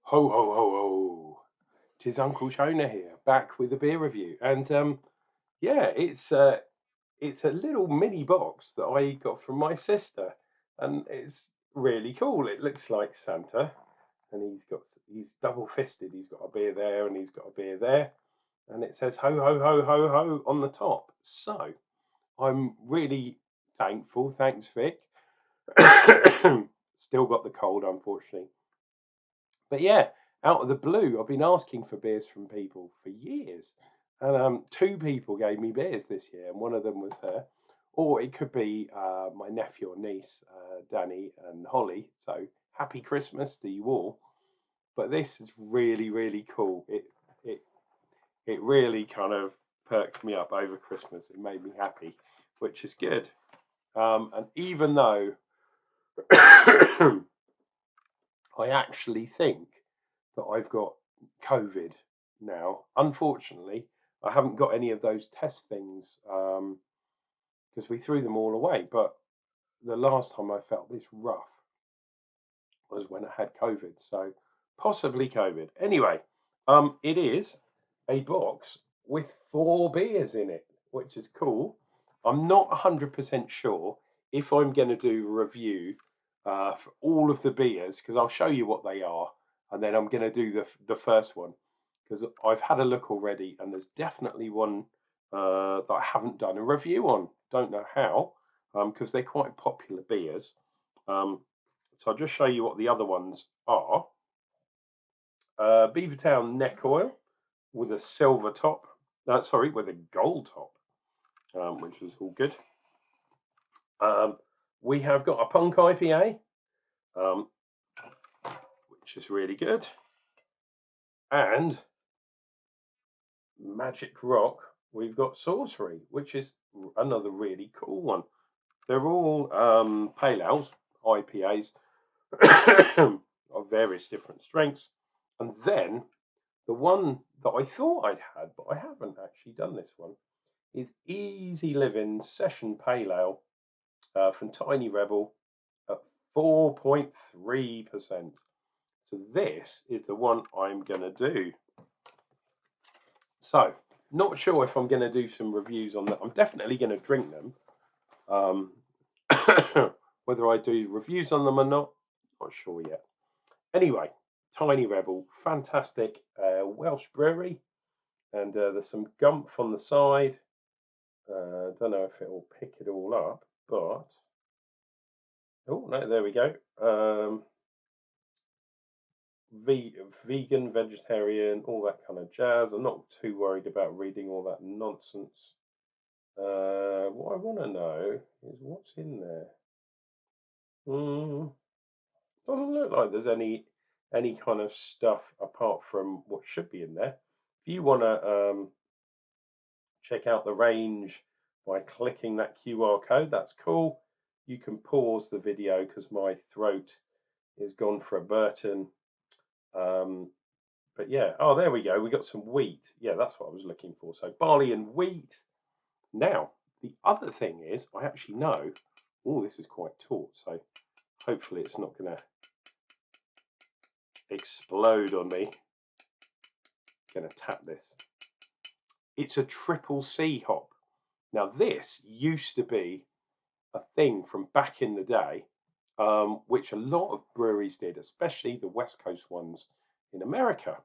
Ho ho ho ho! Tis Unclejona here, back with a beer review, and yeah, it's a little mini box that I got from my sister, and it's really cool. It looks like Santa, and he's double fisted. He's got a beer there, and he's got a beer there, and it says ho ho ho ho ho on the top. So I'm really thankful. Thanks, Vic. Still got the cold, unfortunately. But yeah, out of the blue, I've been asking for beers from people for years. And two people gave me beers this year, and one of them was her. Or it could be my nephew or niece, Danny and Holly. So happy Christmas to you all. But this is really, really cool. It it really kind of perked me up over Christmas. It made me happy, which is good. And even though I actually think that I've got COVID now. Unfortunately, I haven't got any of those test things because we threw them all away. But the last time I felt this rough was when I had COVID. So possibly COVID. Anyway, it is a box with 4 beers in it, which is cool. I'm not 100% sure if I'm going to do a review for all of the beers because I'll show you what they are, and then I'm going to do the first one because I've had a look already, and there's definitely one that I haven't done a review on. Don't know how because they're quite popular beers. Um, so I'll just show you what the other ones are. Beavertown neck oil with a silver top. Sorry, with a gold top, which is all good. Um, we have got a Punk IPA, um, which is really good, and Magic Rock. We've got Sorcery, which is another really cool one. They're all pale ales, IPAs of various different strengths, and then the one that I thought I'd had, but I haven't actually done this one, is Easy Living Session Pale Ale from Tiny Rebel at 4.3%. So this is the one I'm going to do. So not sure if I'm going to do some reviews on that. I'm definitely going to drink them. Um, whether I do reviews on them or not sure yet. Anyway, Tiny Rebel, fantastic Welsh brewery, and there's some gumph on the side. Don't know if it will pick it all up, but oh no, there we go. Vegan, vegetarian, all that kind of jazz. I'm not too worried about reading all that nonsense. What I want to know is what's in there. Doesn't look like there's any kind of stuff apart from what should be in there. If you want to check out the range by clicking that QR code, that's cool. You can pause the video because my throat is gone for a Burton. But yeah, oh, there we go. We got some wheat. Yeah, that's what I was looking for. So barley and wheat. Now, the other thing is, I actually know, oh, this is quite taut. So hopefully it's not going to explode on me. Going to tap this. It's a triple C hop. Now, this used to be a thing from back in the day, which a lot of breweries did, especially the West Coast ones in America.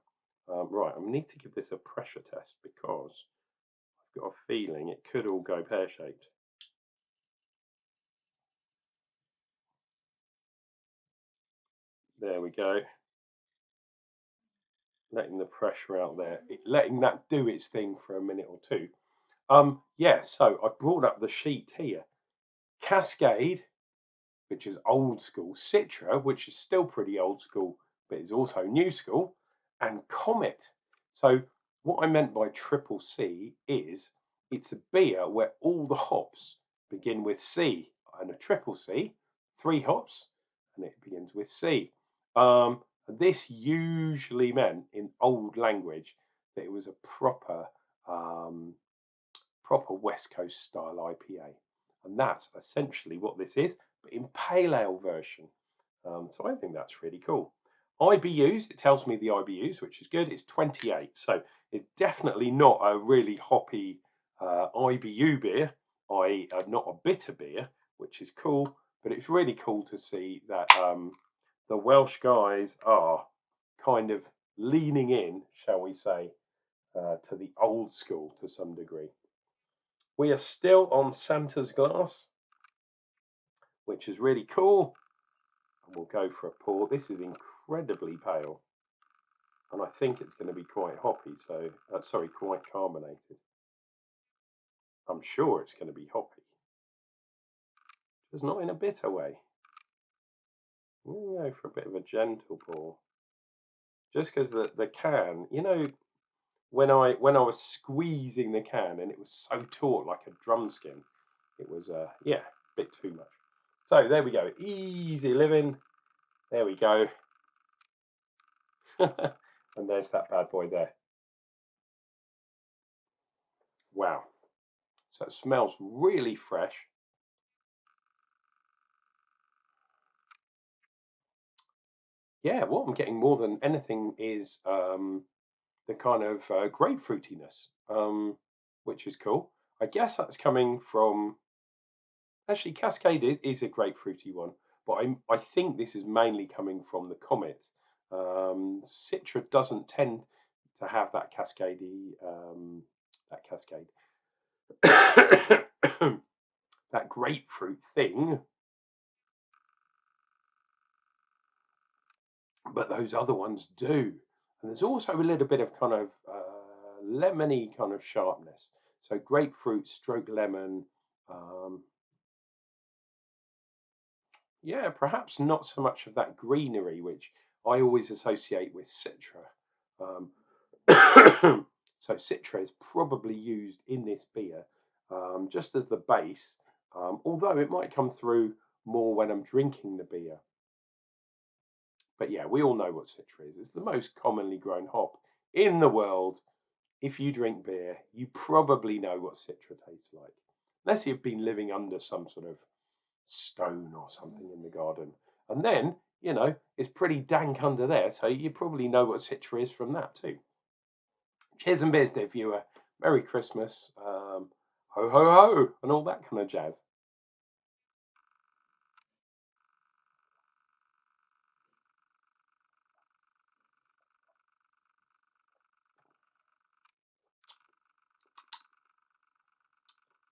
Right, I need to give this a pressure test because I've got a feeling it could all go pear-shaped. There we go. Letting the pressure out there, letting that do its thing for a minute or two. Yeah, so I brought up the sheet here. Cascade, which is old school, Citra, which is still pretty old school, but is also new school, and Comet. So what I meant by triple C is it's a beer where all the hops begin with C, and a triple C, 3 hops, and it begins with C. This usually meant in old language that it was a proper West Coast style IPA, and that's essentially what this is, but in pale ale version. So I think that's really cool. IBUs, it tells me the IBUs, which is good. It's 28, so it's definitely not a really hoppy IBU beer, i.e. not a bitter beer, which is cool. But it's really cool to see that the Welsh guys are kind of leaning in, shall we say, to the old school to some degree. We are still on Santa's glass, which is really cool. And we'll go for a pour. This is incredibly pale, and I think it's going to be quite hoppy. So, sorry, quite carbonated. I'm sure it's going to be hoppy, just not in a bitter way. We'll go for a bit of a gentle pour, just because the can, when I was squeezing the can and it was so taut like a drum skin, it was yeah, a bit too much. So there we go, easy living. There we go. And there's that bad boy there. Wow. So it smells really fresh. Yeah, what I'm getting more than anything is the kind of grapefruitiness, which is cool. I guess that's coming from, actually, Cascade is a grapefruity one, but I think this is mainly coming from the Comet. Citra doesn't tend to have that cascade, that grapefruit thing, but those other ones do. And there's also a little bit of kind of lemony kind of sharpness. So grapefruit stroke lemon. Um, yeah, perhaps not so much of that greenery, which I always associate with Citra. So Citra is probably used in this beer just as the base, although it might come through more when I'm drinking the beer. But yeah, we all know what Citra is. It's the most commonly grown hop in the world. If you drink beer, you probably know what Citra tastes like, unless you've been living under some sort of stone or something in the garden. And then, it's pretty dank under there, so you probably know what Citra is from that too. Cheers and beers, dear viewer. Merry Christmas. Ho, ho, ho, and all that kind of jazz.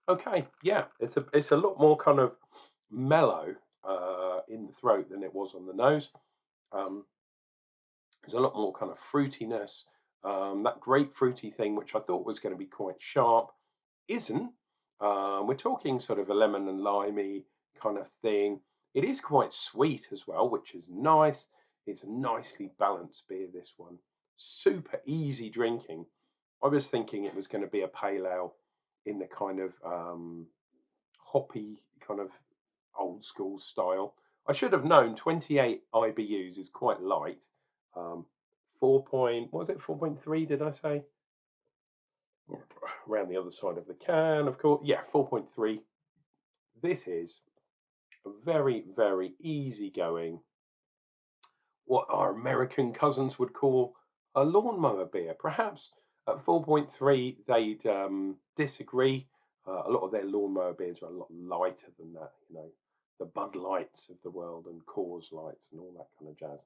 Okay, yeah, it's a lot more kind of mellow in the throat than it was on the nose. Um, there's a lot more kind of fruitiness. That grapefruity thing, which I thought was going to be quite sharp, isn't. We're talking sort of a lemon and limey kind of thing. It is quite sweet as well, which is nice. It's a nicely balanced beer, this one. Super easy drinking. I was thinking it was going to be a pale ale in the kind of hoppy kind of old school style. I should have known 28 IBUs is quite light. 4 point, what was it, 4.3 did I say? Around the other side of the can, of course. Yeah, 4.3. This is a very, very easy going, what our American cousins would call a lawnmower beer. Perhaps at 4.3 they'd disagree. A lot of their lawnmower beers are a lot lighter than that, the Bud Lights of the world and Coors Lights and all that kind of jazz.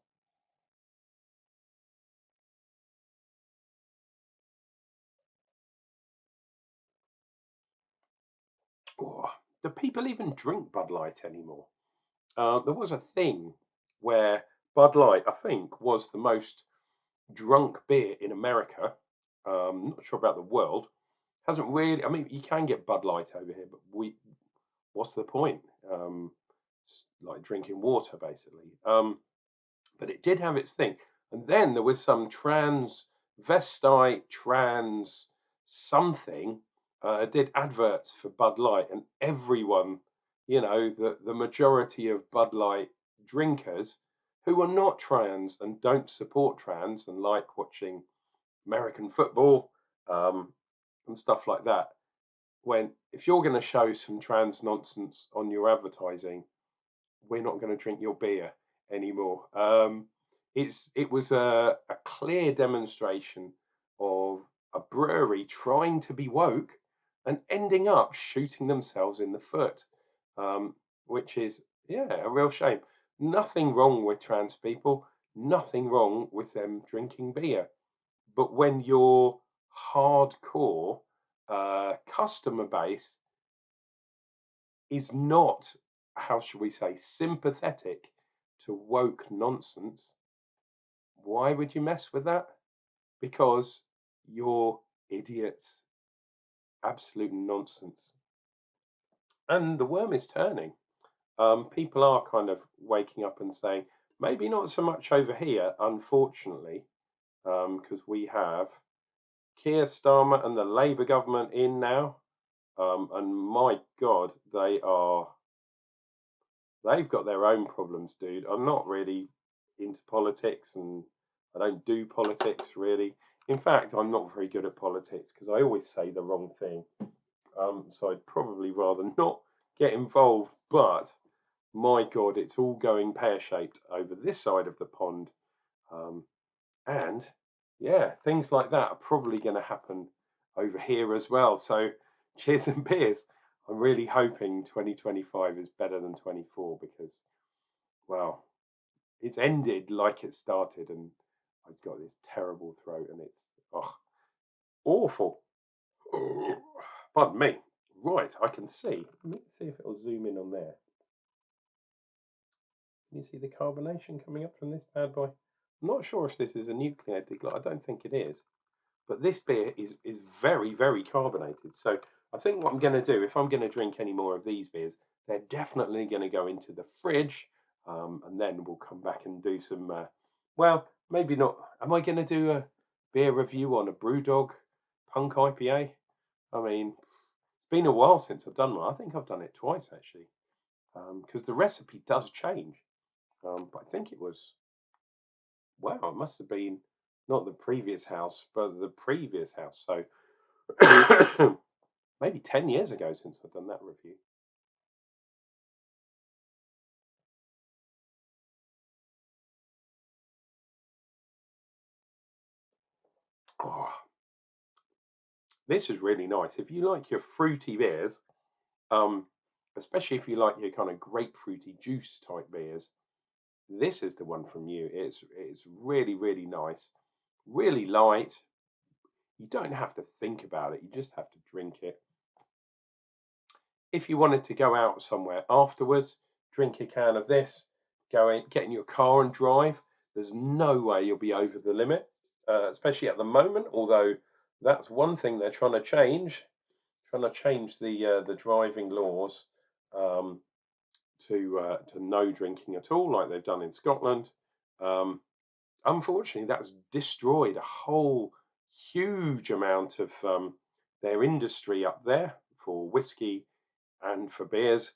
Oh, do people even drink Bud Light anymore? There was a thing where Bud Light, I think, was the most drunk beer in America. Not sure about the world. Hasn't really. I mean, you can get Bud Light over here, but what's the point? It's like drinking water, basically. But it did have its thing. And then there was some transvestite, trans something, did adverts for Bud Light, and everyone, the majority of Bud Light drinkers who are not trans and don't support trans and like watching American football and stuff like that, when if you're going to show some trans nonsense on your advertising, we're not going to drink your beer anymore. it was a clear demonstration of a brewery trying to be woke and ending up shooting themselves in the foot, um, which is, yeah, a real shame. Nothing wrong with trans people, nothing wrong with them drinking beer. But when your hardcore customer base is not, how should we say, sympathetic to woke nonsense, why would you mess with that? Because you're idiots. Absolute nonsense. And the worm is turning. People are kind of waking up and saying, maybe not so much over here, unfortunately, because we have Keir Starmer and the Labour government in now. And my God, they've got their own problems, dude. I'm not really into politics, and I don't do politics really. In fact, I'm not very good at politics because I always say the wrong thing. So I'd probably rather not get involved. But my God, it's all going pear-shaped over this side of the pond. Um, and yeah, things like that are probably going to happen over here as well. So cheers and beers. I'm really hoping 2025 is better than 24 because, well, it's ended like it started, and I've got this terrible throat, and it's awful. Oh, pardon me. Right, I can see. Let me see if it'll zoom in on there. Can you see the carbonation coming up from this bad boy? I'm not sure if this is a nuclear deglaze. I don't think it is. But this beer is very, very carbonated. So I think what I'm going to do, if I'm going to drink any more of these beers, they're definitely going to go into the fridge, and then we'll come back and do some. Well, maybe not. Am I going to do a beer review on a BrewDog Punk IPA? I mean, it's been a while since I've done one. I think I've done it twice actually, because the recipe does change. But I think it was, wow, it must have been not the previous house, but the previous house. So maybe 10 years ago since I've done that review. Oh, this is really nice. If you like your fruity beers, um, especially if you like your kind of grapefruity juice type beers, this is the one from you. It's really, really nice, really light. You don't have to think about it. You just have to drink it. If you wanted to go out somewhere afterwards, drink a can of this, get in your car and drive. There's no way you'll be over the limit, especially at the moment. Although that's one thing they're trying to change the driving laws, um, to no drinking at all, like they've done in Scotland. Um, Unfortunately, that's destroyed a whole huge amount of their industry up there for whiskey and for beers.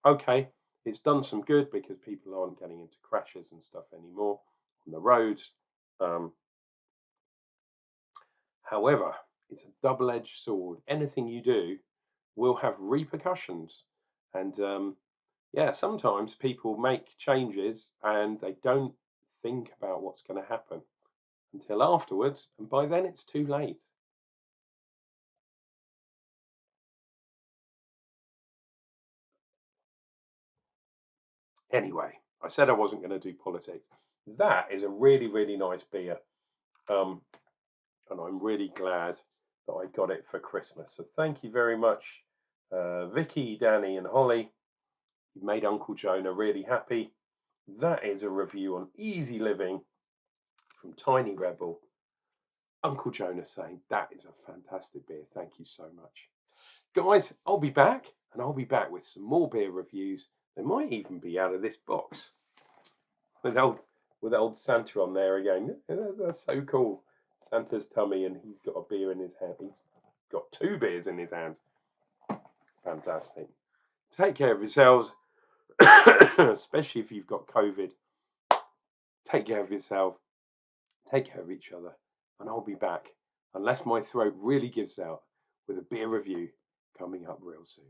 Okay, it's done some good because people aren't getting into crashes and stuff anymore on the roads. Um, However, it's a double-edged sword. Anything you do will have repercussions, and yeah, sometimes people make changes and they don't think about what's going to happen until afterwards, and by then it's too late. Anyway, I said I wasn't going to do politics. That is a really, really nice beer. Um, and I'm really glad that I got it for Christmas. So thank you very much, Vicky, Danny, and Holly. You've made Unclejona really happy. That is a review on Easy Living from Tiny Rebel. Unclejona saying that is a fantastic beer. Thank you so much. Guys, I'll be back, and I'll be back with some more beer reviews. They might even be out of this box with old Santa on there again. That's so cool. Santa's tummy, and he's got a beer in his hand. He's got two beers in his hands. Fantastic. Take care of yourselves, especially if you've got COVID. Take care of yourself. Take care of each other. And I'll be back, unless my throat really gives out, with a beer review coming up real soon.